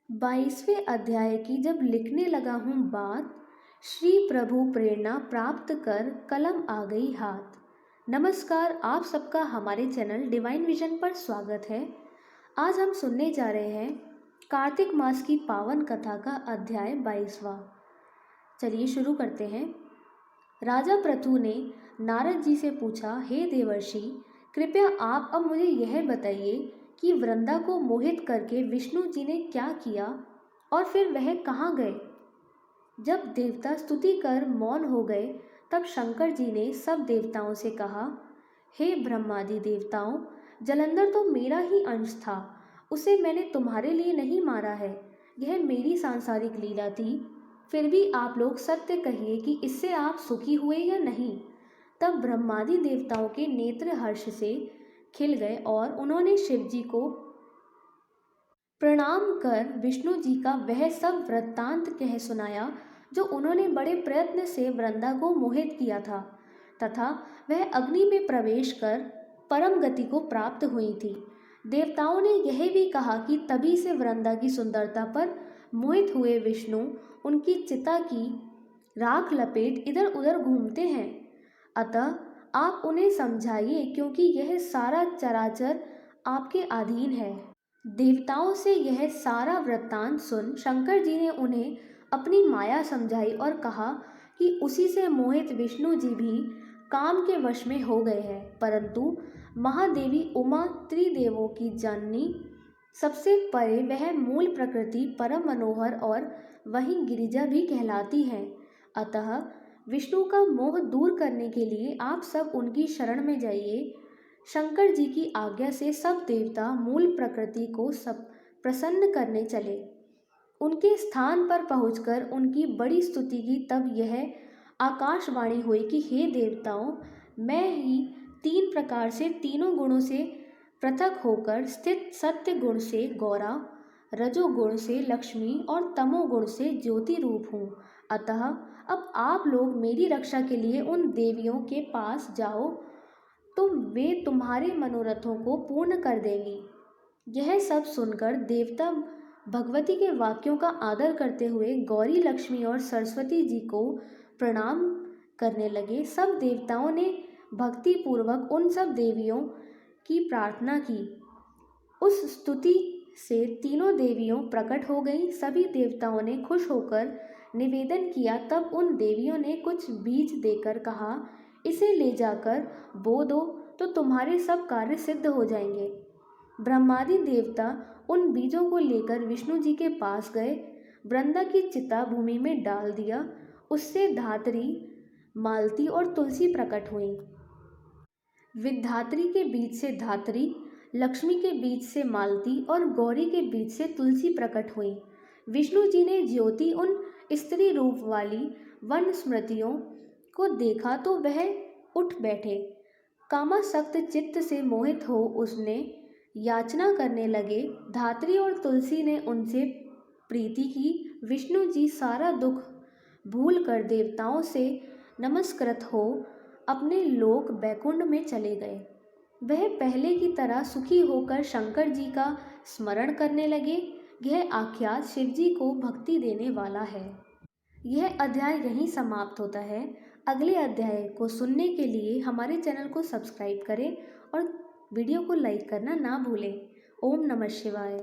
22वें अध्याय की जब लिखने लगा हूँ बात, श्री प्रभु प्रेरणा प्राप्त कर कलम आ गई हाथ। नमस्कार, आप सबका हमारे चैनल डिवाइन विजन पर स्वागत है। आज हम सुनने जा रहे हैं कार्तिक मास की पावन कथा का अध्याय 22वां। चलिए शुरू करते हैं। राजा पृथु ने नारद जी से पूछा, हे देवर्षि, कृपया आप अब मुझे यह बताइए कि वृंदा को मोहित करके विष्णु जी ने क्या किया और फिर वह कहाँ गए। जब देवता स्तुति कर मौन हो गए, तब शंकर जी ने सब देवताओं से कहा, हे ब्रह्मादि देवताओं, जलंधर तो मेरा ही अंश था, उसे मैंने तुम्हारे लिए नहीं मारा है, यह मेरी सांसारिक लीला थी। फिर भी आप लोग सत्य कहिए कि इससे आप सुखी हुए या नहीं। तब ब्रह्मादि देवताओं के नेत्र हर्ष से खिल गए और उन्होंने शिव जी को प्रणाम कर विष्णु जी का वह सब वृत्तांत कह सुनाया जो उन्होंने बड़े प्रयत्न से वृंदा को मोहित किया था तथा वह अग्नि में प्रवेश कर परम गति को प्राप्त हुई थी। देवताओं ने यह भी कहा कि तभी से वृंदा की सुंदरता पर मोहित हुए विष्णु उनकी चिता की राख लपेट इधर उधर घूमते हैं। अतः आप उन्हें समझाइए, क्योंकि यह सारा चराचर आपके अधीन है। देवताओं से यह सारा वृत्तांत सुन शंकर जी ने उन्हें अपनी माया समझाई और कहा कि उसी से मोहित विष्णु जी भी काम के वश में हो गए हैं। परंतु महादेवी उमा त्रिदेवों की जननी सबसे परे वह मूल प्रकृति परम मनोहर और वहीं गिरिजा भी कहलाती है। अतः विष्णु का मोह दूर करने के लिए आप सब उनकी शरण में जाइए। शंकर जी की आज्ञा से सब देवता मूल प्रकृति को सब प्रसन्न करने चले। उनके स्थान पर पहुंचकर उनकी बड़ी स्तुति की। तब यह आकाशवाणी हुई कि हे देवताओं, मैं ही 3 प्रकार से तीनों गुणों से पृथक होकर स्थित सत्य गुण से गौरा, रजोगुण से लक्ष्मी और तमोगुण से ज्योति रूप हूँ। अतः अब आप लोग मेरी रक्षा के लिए उन देवियों के पास जाओ, तो वे तुम्हारे मनोरथों को पूर्ण कर देंगी। यह सब सुनकर देवता भगवती के वाक्यों का आदर करते हुए गौरी, लक्ष्मी और सरस्वती जी को प्रणाम करने लगे। सब देवताओं ने भक्ति पूर्वक उन सब देवियों की प्रार्थना की। उस स्तुति से तीनों देवियों प्रकट हो गईं। सभी देवताओं ने खुश होकर निवेदन किया। तब उन देवियों ने कुछ बीज देकर कहा, इसे ले जाकर बो दो तो तुम्हारे सब कार्य सिद्ध हो जाएंगे। ब्रह्मादि देवता उन बीजों को लेकर विष्णु जी के पास गए। वृंदा की चिता भूमि में डाल दिया। उससे धात्री, मालती और तुलसी प्रकट हुई। विधात्री के बीच से धात्री, लक्ष्मी के बीच से मालती और गौरी के बीच से तुलसी प्रकट हुई। विष्णु जी ने ज्योति उन स्त्री रूप वाली वन स्मृतियों को देखा तो वह उठ बैठे। कामासक्त चित्त से मोहित हो उसने याचना करने लगे। धात्री और तुलसी ने उनसे प्रीति की। विष्णु जी सारा दुख भूल कर देवताओं से नमस्कृत हो अपने लोक बैकुंठ में चले गए। वह पहले की तरह सुखी होकर शंकर जी का स्मरण करने लगे। यह आख्यात शिव जी को भक्ति देने वाला है। यह अध्याय यहीं समाप्त होता है। अगले अध्याय को सुनने के लिए हमारे चैनल को सब्सक्राइब करें और वीडियो को लाइक करना ना भूलें। ओम नमः शिवाय।